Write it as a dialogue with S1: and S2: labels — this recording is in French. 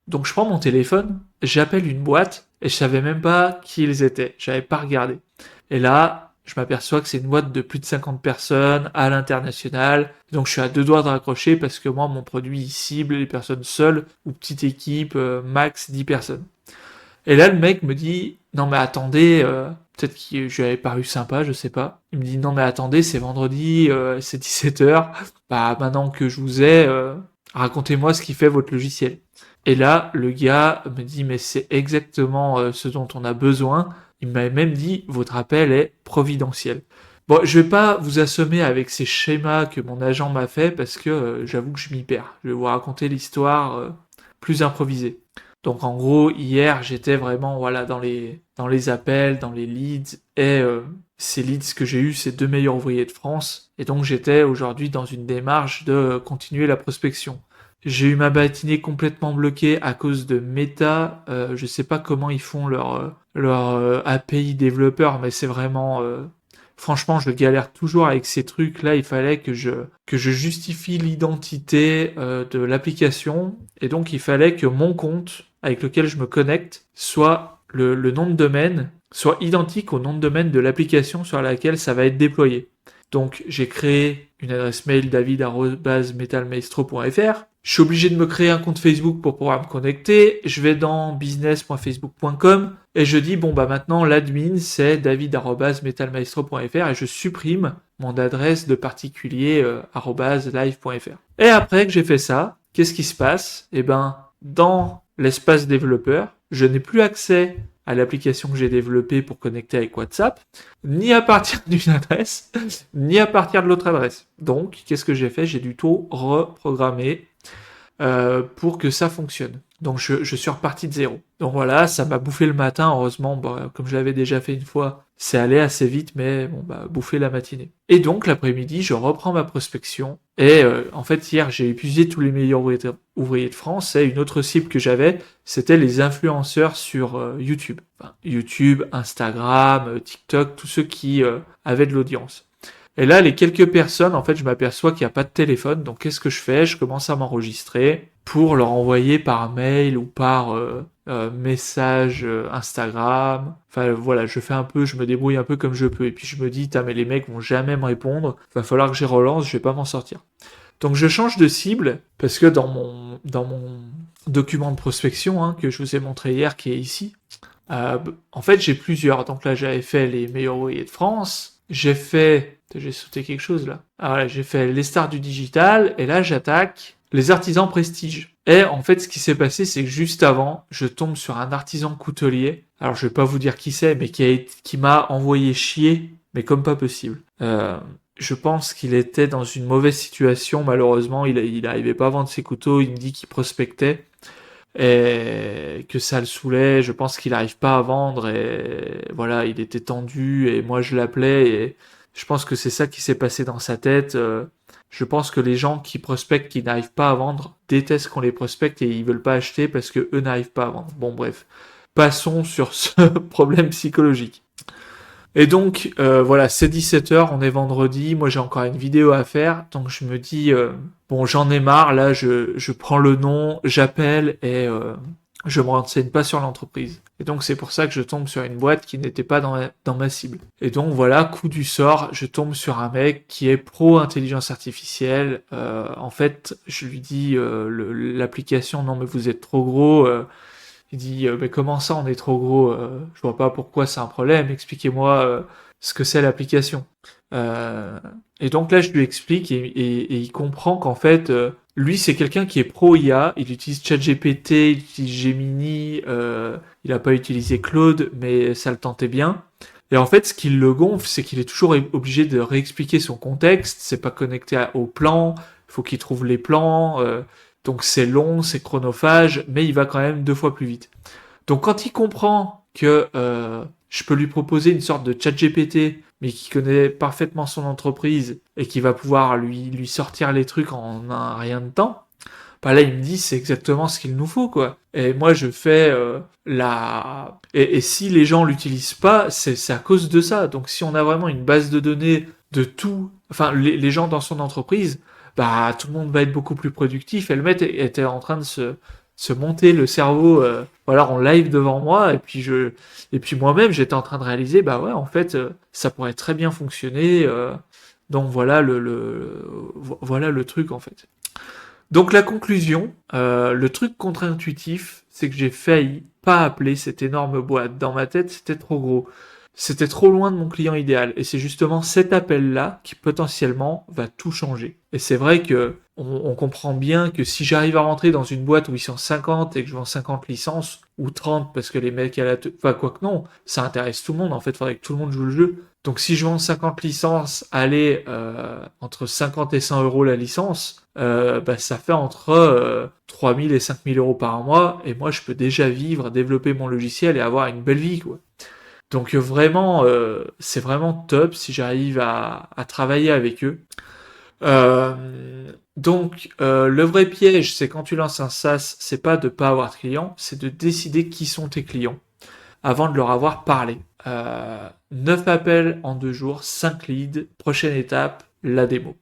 S1: Donc je prends mon téléphone, j'appelle une boîte et je savais même pas qui ils étaient. J'avais pas regardé. Et là, je m'aperçois que c'est une boîte de plus de 50 personnes à l'international. Donc je suis à deux doigts de raccrocher parce que moi, mon produit, il cible les personnes seules ou petite équipe, max 10 personnes. Et là, le mec me dit, non mais attendez, peut-être que je lui avais paru sympa, je sais pas. Il me dit, non mais attendez, c'est vendredi, c'est 17h. Bah maintenant que je vous ai, racontez-moi ce qui fait votre logiciel. Et là, le gars me dit, mais c'est exactement ce dont on a besoin. Il m'avait même dit, votre appel est providentiel. Bon, je vais pas vous assommer avec ces schémas que mon agent m'a fait parce que j'avoue que je m'y perds. Je vais vous raconter l'histoire plus improvisée. Donc en gros, hier, j'étais vraiment voilà dans les appels, dans les leads et ces leads que j'ai eu, c'est deux meilleurs ouvriers de France et donc j'étais aujourd'hui dans une démarche de continuer la prospection. J'ai eu ma matinée complètement bloquée à cause de Meta. Je sais pas comment ils font leur API développeur, mais c'est vraiment franchement, je galère toujours avec ces trucs-là. Il fallait que je justifie l'identité de l'application et donc il fallait que mon compte avec lequel je me connecte soit le nom de domaine soit identique au nom de domaine de l'application sur laquelle ça va être déployé. Donc j'ai créé une adresse mail david@metalmaestro.fr. Je suis obligé de me créer un compte Facebook pour pouvoir me connecter. Je vais dans business.facebook.com et je dis bon bah maintenant l'admin c'est david@metalmaestro.fr et je supprime mon adresse de particulier @live.fr. Et après que j'ai fait ça, qu'est-ce qui se passe? Eh ben dans l'espace développeur, je n'ai plus accès à l'application que j'ai développée pour connecter avec WhatsApp, ni à partir d'une adresse, ni à partir de l'autre adresse. Donc, qu'est-ce que j'ai fait? J'ai du tout reprogrammer pour que ça fonctionne. Donc je suis reparti de zéro. Donc voilà, ça m'a bouffé le matin, heureusement, bah, comme je l'avais déjà fait une fois, c'est allé assez vite, mais bon, bah, bouffé la matinée. Et donc l'après-midi, je reprends ma prospection, et en fait hier j'ai épuisé tous les meilleurs ouvriers de France, et une autre cible que j'avais, c'était les influenceurs sur YouTube. Enfin, YouTube, Instagram, TikTok, tous ceux qui avaient de l'audience. Et là, les quelques personnes, en fait, je m'aperçois qu'il n'y a pas de téléphone. Donc, qu'est-ce que je fais? Je commence à m'enregistrer pour leur envoyer par mail ou par message Instagram. Enfin, voilà, je me débrouille un peu comme je peux. Et puis, je me dis, mais les mecs vont jamais me répondre. Va falloir que je relance, je vais pas m'en sortir. Donc, je change de cible parce que dans mon document de prospection que je vous ai montré hier, qui est ici, en fait, j'ai plusieurs. Donc là, j'avais fait les meilleurs ouvriers de France. J'ai sauté quelque chose là. Ah voilà, j'ai fait les stars du digital et là j'attaque les artisans prestige. Et en fait, ce qui s'est passé, c'est que juste avant, je tombe sur un artisan coutelier. Alors je vais pas vous dire qui c'est, mais qui m'a envoyé chier, mais comme pas possible. Je pense qu'il était dans une mauvaise situation, malheureusement, il arrivait pas à vendre ses couteaux, il me dit qu'il prospectait et que ça le saoulait, je pense qu'il n'arrive pas à vendre et voilà, il était tendu et moi je l'appelais et je pense que c'est ça qui s'est passé dans sa tête. Je pense que les gens qui prospectent, qui n'arrivent pas à vendre, détestent qu'on les prospecte et ils veulent pas acheter parce que eux n'arrivent pas à vendre. Bon bref, passons sur ce problème psychologique. Et donc, voilà, c'est 17h, on est vendredi, moi j'ai encore une vidéo à faire, donc je me dis, bon, j'en ai marre, là, je prends le nom, j'appelle et je me renseigne pas sur l'entreprise. Et donc c'est pour ça que je tombe sur une boîte qui n'était pas dans ma cible. Et donc voilà, coup du sort, je tombe sur un mec qui est pro intelligence artificielle. En fait, je lui dis l'application, non mais vous êtes trop gros. Il dit mais comment ça on est trop gros, je vois pas pourquoi c'est un problème, expliquez-moi ce que c'est l'application. Euh, et donc là je lui explique et il comprend qu'en fait lui c'est quelqu'un qui est pro IA, il utilise ChatGPT, il utilise Gemini, il a pas utilisé Claude mais ça le tentait bien. Et en fait ce qui le gonfle c'est qu'il est toujours obligé de réexpliquer son contexte, c'est pas connecté au plan, il faut qu'il trouve les plans. Donc c'est long, c'est chronophage, mais il va quand même 2 fois plus vite. Donc quand il comprend que je peux lui proposer une sorte de chat GPT, mais qui connaît parfaitement son entreprise et qui va pouvoir lui sortir les trucs en un rien de temps, bah là il me dit c'est exactement ce qu'il nous faut quoi. Et moi je fais et si les gens l'utilisent pas, c'est à cause de ça. Donc si on a vraiment une base de données de tout, enfin les gens dans son entreprise, bah tout le monde va être beaucoup plus productif. Et le mec était en train se monter le cerveau voilà, en live devant moi, et puis moi-même, j'étais en train de réaliser, bah ouais, en fait, ça pourrait très bien fonctionner. Donc voilà voilà le truc, en fait. Donc la conclusion, le truc contre-intuitif, c'est que j'ai failli pas appeler cette énorme boîte. Dans ma tête, c'était trop gros. C'était trop loin de mon client idéal. Et c'est justement cet appel-là qui potentiellement va tout changer. Et c'est vrai que on comprend bien que si j'arrive à rentrer dans une boîte où ils sont 50 et que je vends 50 licences, ou 30 parce que les mecs à la... Enfin, quoi que non, ça intéresse tout le monde. En fait, il faudrait que tout le monde joue le jeu. Donc si je vends 50 licences, allez, entre 50 et 100 euros la licence, bah, ça fait entre 3000 et 5000 euros par mois, et moi je peux déjà vivre, développer mon logiciel et avoir une belle vie, quoi. Donc vraiment, c'est vraiment top si j'arrive à travailler avec eux. Le vrai piège, c'est quand tu lances un SaaS, c'est pas de pas avoir de clients, c'est de décider qui sont tes clients avant de leur avoir parlé. 9 appels en 2 jours, 5 leads, prochaine étape, la démo.